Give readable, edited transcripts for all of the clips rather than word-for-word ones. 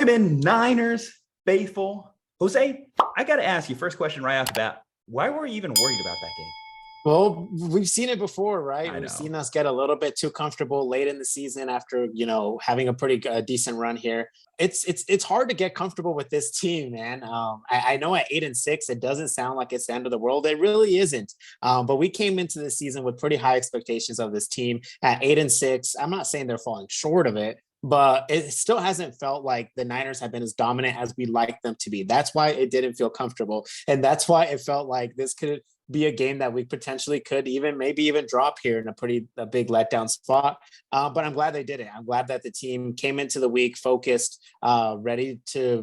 Welcome in, Niners faithful. Jose, I got to ask you first question right off the bat. Why were you even worried about that game? Well, we've seen it before, right? I We've know. seen us get a little bit too comfortable late in the season after, having a pretty decent run here. It's hard to get comfortable with this team, man. I know at 8-6, it doesn't sound like it's the end of the world. It really isn't. But we came into the season with pretty high expectations of this team at 8-6. I'm not saying they're falling short of it, but it still hasn't felt like the Niners have been as dominant as we like them to be. That's why it didn't feel comfortable. And that's why it felt like this could be a game that we potentially could maybe even drop here in a big letdown spot. But I'm glad they did it. I'm glad that the team came into the week focused, ready for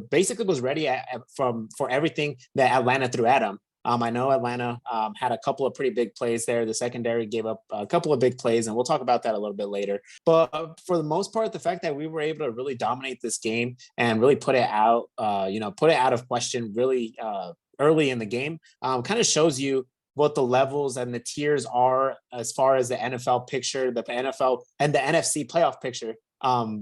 everything that Atlanta threw at them. I know Atlanta had a couple of pretty big plays there. The secondary gave up a couple of big plays, and we'll talk about that a little bit later. But for the most part, the fact that we were able to really dominate this game and really put it out of question really early in the game kind of shows you what the levels and the tiers are as far as the NFL picture, the NFL and the NFC playoff picture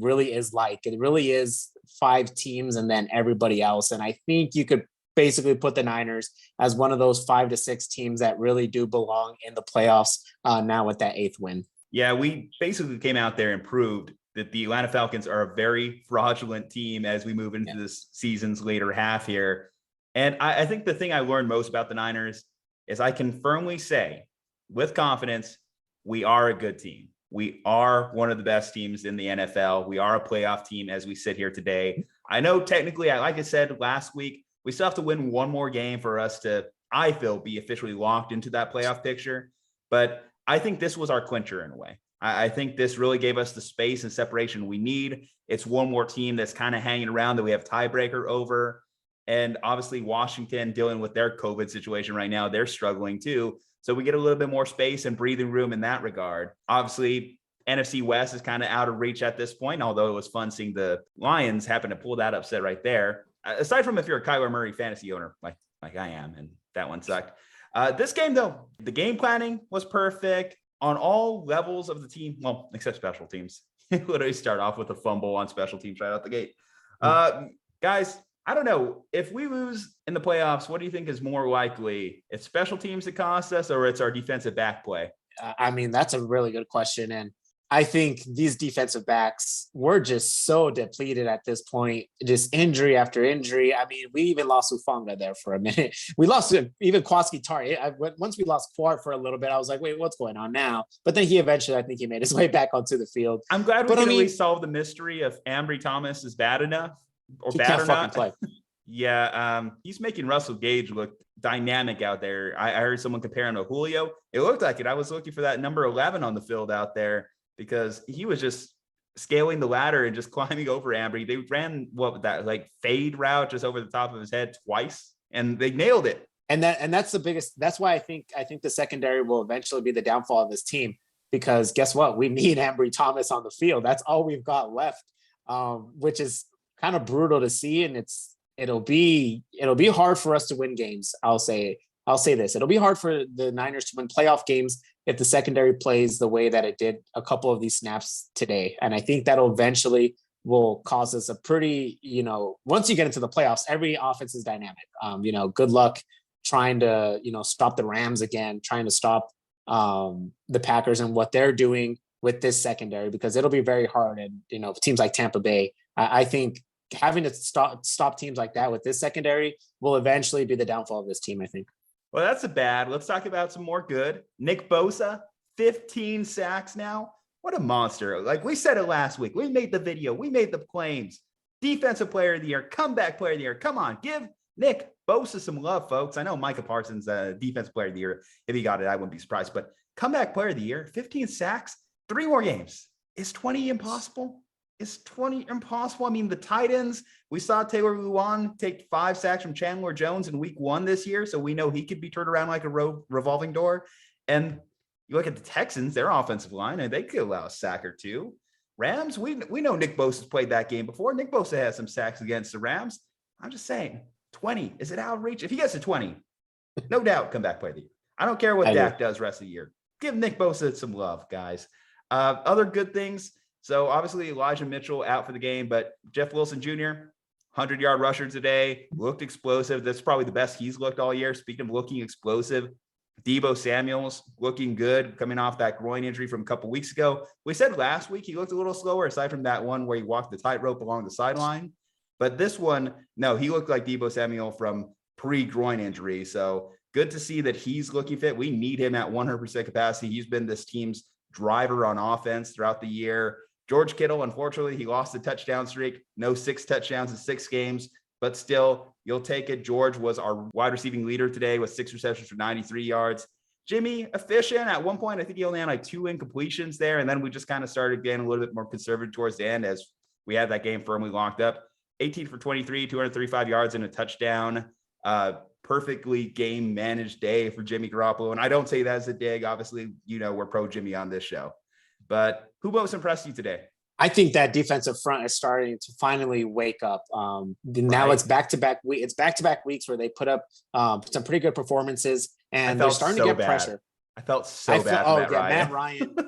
really is like. It really is 5 teams and then everybody else. And I think you could basically put the Niners as one of those 5 to 6 teams that really do belong in the playoffs now with that 8th win. Yeah, we basically came out there and proved that the Atlanta Falcons are a very fraudulent team as we move into this season's later half here. And I think the thing I learned most about the Niners is I can firmly say with confidence, we are a good team. We are one of the best teams in the NFL. We are a playoff team as we sit here today. I know technically, like I said last week, we still have to win one more game for us to, I feel, be officially locked into that playoff picture. But I think this was our clincher in a way. I think this really gave us the space and separation we need. It's one more team that's kind of hanging around that we have tiebreaker over. And obviously Washington dealing with their COVID situation right now, they're struggling too. So we get a little bit more space and breathing room in that regard. Obviously, NFC West is kind of out of reach at this point, although it was fun seeing the Lions happen to pull that upset right there. Aside from if you're a Kyler Murray fantasy owner, like I am, and that one sucked. This game, though, the game planning was perfect on all levels of the team. Well, except special teams. Literally start off with a fumble on special teams right out the gate. Guys, I don't know. If we lose in the playoffs, what do you think is more likely? It's special teams that cost us, or it's our defensive back play? I mean, that's a really good question. And I think these defensive backs were just so depleted at this point, just injury after injury. I mean, we even lost Ufanga there for a minute. We lost even Kwaski Tari. Once we lost Quart for a little bit, I was like, wait, what's going on now? But then he eventually, I think he made his way back onto the field. I'm glad we can at least solve the mystery if Ambry Thomas is bad enough. Or he bad can't or fucking not. play. Yeah, he's making Russell Gage look dynamic out there. I heard someone compare him to Julio. It looked like it. I was looking for that number 11 on the field out there because he was just scaling the ladder and just climbing over Ambry. They ran fade route just over the top of his head twice, and they nailed it. And that's the biggest. That's why I think the secondary will eventually be the downfall of this team, because guess what? We need Ambry Thomas on the field. That's all we've got left, which is kind of brutal to see, and it'll be hard for us to win games. I'll say this. It'll be hard for the Niners to win playoff games if the secondary plays the way that it did a couple of these snaps today. And I think that'll eventually will cause us a pretty, once you get into the playoffs, every offense is dynamic. Good luck trying to, stop the Rams again, trying to stop the Packers and what they're doing with this secondary, because it'll be very hard. And, teams like Tampa Bay, I think having to stop teams like that with this secondary will eventually be the downfall of this team, I think. Well, that's a bad. Let's talk about some more good. Nick Bosa, 15 sacks now. What a monster. Like we said it last week. We made the video. We made the claims. Defensive player of the year, comeback player of the year. Come on, give Nick Bosa some love, folks. I know Micah Parsons, defensive player of the year. If he got it, I wouldn't be surprised. But comeback player of the year, 15 sacks, 3 more games. Is 20 impossible? Is 20 impossible? I mean, the tight ends, we saw Taylor Lewan take 5 sacks from Chandler Jones in week 1 this year, so we know he could be turned around like a revolving door. And you look at the Texans, their offensive line, and they could allow a sack or 2. Rams, we know Nick Bosa's played that game before. Nick Bosa has some sacks against the Rams. I'm just saying, 20, is it out of reach? If he gets to 20, no doubt comeback play of the year. I don't care what Dak does rest of the year. Give Nick Bosa some love, guys. Other good things. So obviously Elijah Mitchell out for the game, but Jeff Wilson Jr., 100-yard rusher today, looked explosive. That's probably the best he's looked all year. Speaking of looking explosive, Deebo Samuel's looking good, coming off that groin injury from a couple weeks ago. We said last week he looked a little slower, aside from that one where he walked the tightrope along the sideline. But this one, no, he looked like Deebo Samuel from pre-groin injury. So good to see that he's looking fit. We need him at 100% capacity. He's been this team's driver on offense throughout the year. George Kittle, unfortunately, he lost the touchdown streak. No 6 touchdowns in 6 games, but still, you'll take it. George was our wide receiving leader today with 6 receptions for 93 yards. Jimmy, efficient. At one point, I think he only had like 2 incompletions there, and then we just kind of started getting a little bit more conservative towards the end as we had that game firmly locked up. 18 for 23, 235 yards and a touchdown. Perfectly game managed day for Jimmy Garoppolo. And I don't say that as a dig. Obviously, we're pro Jimmy on this show. But who most impressed you today? I think that defensive front is starting to finally wake up. Now it's back-to-back week. It's back-to-back weeks where they put up some pretty good performances, and they're starting to get pressure. I felt so bad.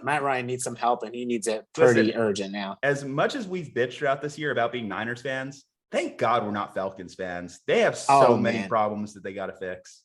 Matt Ryan needs some help, and he needs it pretty urgent now. As much as we've bitched throughout this year about being Niners fans, thank God we're not Falcons fans. They have so many problems that they got to fix.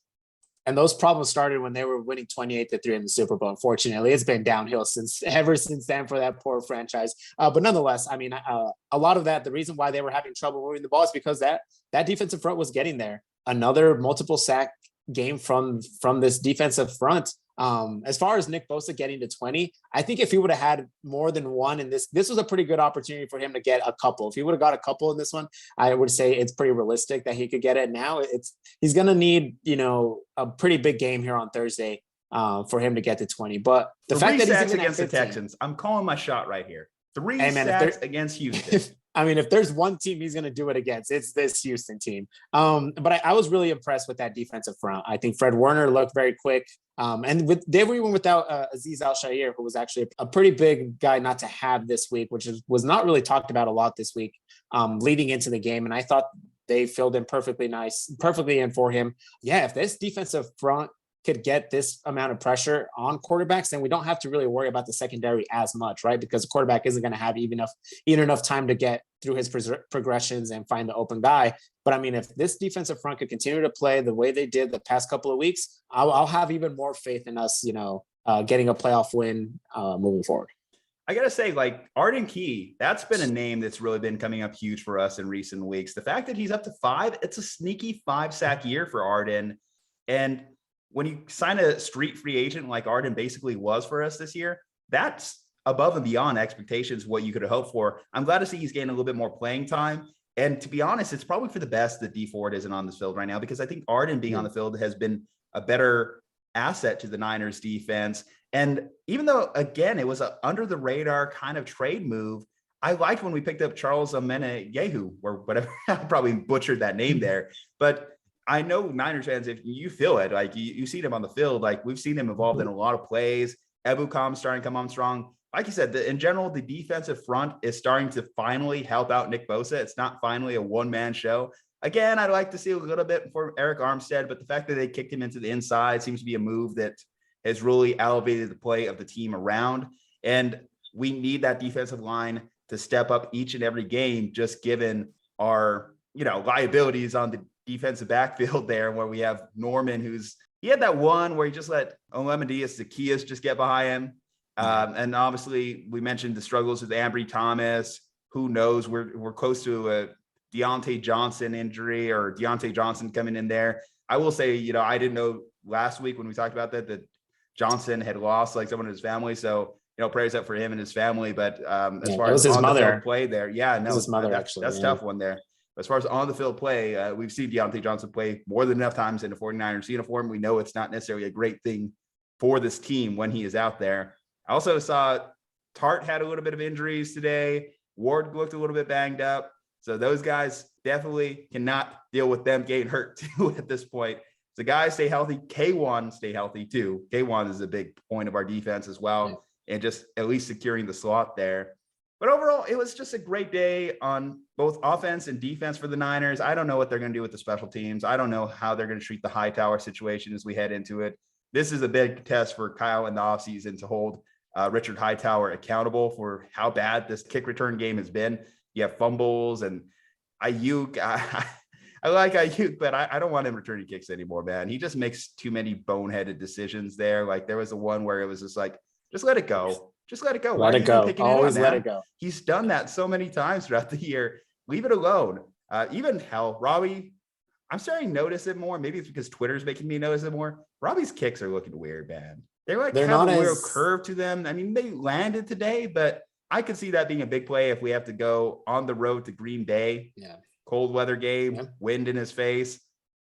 And those problems started when they were winning 28-3 in the Super Bowl. Unfortunately, it's been downhill ever since then for that poor franchise. But nonetheless, I mean, a lot of that, the reason why they were having trouble moving the ball is because that defensive front was getting there. Another multiple sack game from this defensive front. As far as Nick Bosa getting to 20, I think if he would have had more than one in this was a pretty good opportunity for him to get a couple. If he would have got a couple in this one, I would say it's pretty realistic that he could get it. Now he's going to need, a pretty big game here on Thursday for him to get to 20. But the fact that he's against the Texans, I'm calling my shot right here. 3 sacks against Houston. I mean, if there's one team he's going to do it against, it's this Houston team. But I was really impressed with that defensive front. I think Fred Warner looked very quick. And they were even without Azeez Al-Shaair, who was actually a pretty big guy not to have this week, which was not really talked about a lot this week leading into the game. And I thought they filled in perfectly in for him. Yeah, if this defensive front could get this amount of pressure on quarterbacks, then we don't have to really worry about the secondary as much, right? Because the quarterback isn't going to have even enough time to get through his progressions and find the open guy. But I mean, if this defensive front could continue to play the way they did the past couple of weeks, I'll have even more faith in us, getting a playoff win moving forward. I got to say, like, Arden Key, that's been a name that's really been coming up huge for us in recent weeks. The fact that he's up to 5, it's a sneaky 5-sack year for Arden. And when you sign a street free agent like Arden basically was for us this year, that's above and beyond expectations, what you could have hoped for. I'm glad to see he's getting a little bit more playing time. And to be honest, it's probably for the best that D Ford isn't on this field right now, because I think Arden being on the field has been a better asset to the Niners defense. And even though, again, it was an under the radar kind of trade move, I liked when we picked up Charles Omeniyehu, or whatever. I probably butchered that name there, but I know Niners fans, if you feel it, like you see them on the field, like we've seen them involved in a lot of plays. Ebukam starting to come on strong. Like you said, in general, the defensive front is starting to finally help out Nick Bosa. It's not finally a one-man show. Again, I'd like to see a little bit for Eric Armstead, but the fact that they kicked him into the inside seems to be a move that has really elevated the play of the team around. And we need that defensive line to step up each and every game, just given our, liabilities on the defensive backfield there, where we have Norman, he had that one where he just let Olamide Zaccheaus just get behind him. And obviously we mentioned the struggles with Ambry Thomas. Who knows? We're close to a Deontay Johnson injury, or Deontay Johnson coming in there. I will say, I didn't know last week when we talked about that Johnson had lost like someone in his family. So, prayers up for him and his family. But as far as his mother play there, his mother that's tough one there. As far as on the field play, we've seen Deontay Johnson play more than enough times in a 49ers uniform. We know it's not necessarily a great thing for this team when he is out there. I also saw Tart had a little bit of injuries today. Ward looked a little bit banged up. So those guys definitely cannot deal with them getting hurt too at this point. So guys, stay healthy. K1 stay healthy too. K1 is a big point of our defense as well, and just at least securing the slot there. But overall, it was just a great day on both offense and defense for the Niners. I don't know what they're going to do with the special teams. I don't know how they're going to treat the Hightower situation as we head into it. This is a big test for Kyle in the offseason to hold Richard Hightower accountable for how bad this kick return game has been. You have fumbles, and Ayuk, I like Ayuk, but I don't want him returning kicks anymore, man. He just makes too many boneheaded decisions there. Like there was the one where it was just like, just let it go. Just let it go. Why Let are it you go. picking Always it up, let man? it go. He's done that so many times throughout the year. Leave it alone. Even hell, Robbie, I'm starting to notice it more. Maybe it's because Twitter's making me notice it more. Robbie's kicks are looking weird, man. They're like They're have not a weird as curve to them. I mean, they landed today, but I could see that being a big play if we have to go on the road to Green Bay. yeah. Cold weather game, Yeah. wind in his face.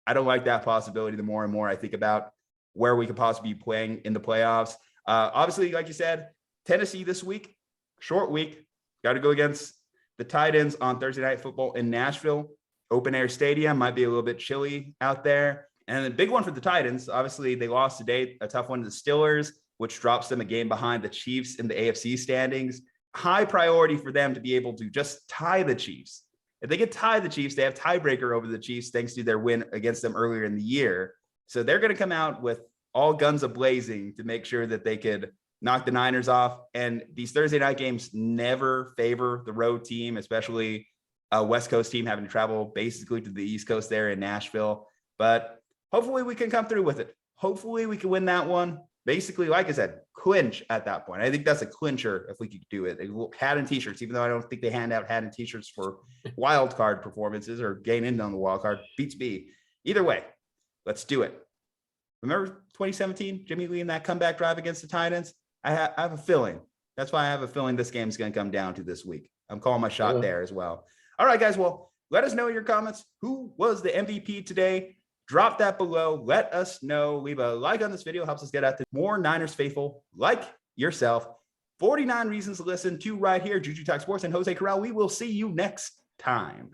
I don't like that possibility the more and more I think about where we could possibly be playing in the playoffs. Obviously, like you said, Tennessee this week, short week, got to go against the Titans on Thursday Night Football in Nashville. Open air stadium, might be a little bit chilly out there. And the big one for the Titans, obviously they lost today, a tough one to the Steelers, which drops them a game behind the Chiefs in the AFC standings. High priority for them to be able to just tie the Chiefs. If they could tie the Chiefs, they have tiebreaker over the Chiefs thanks to their win against them earlier in the year. So they're going to come out with all guns a-blazing to make sure that they could knock the Niners off. And these Thursday night games never favor the road team, especially a West Coast team having to travel basically to the East Coast there in Nashville. But hopefully we can come through with it. Hopefully we can win that one. Basically, like I said, clinch at that point. I think that's a clincher if we could do it. Hat and t-shirts, even though I don't think they hand out hat and t-shirts for wild card performances or gain in on the wild card. Beats B. Either way, let's do it. Remember 2017, Jimmy Lee in that comeback drive against the Titans? I have a feeling. That's why I have a feeling this game's going to come down to this week. I'm calling my shot there as well. All right, guys. Well, let us know in your comments. Who was the MVP today? Drop that below. Let us know. Leave a like on this video. Helps us get out to more Niners faithful like yourself. 49 reasons to listen to right here. Juju Talk Sports and Jose Corral. We will see you next time.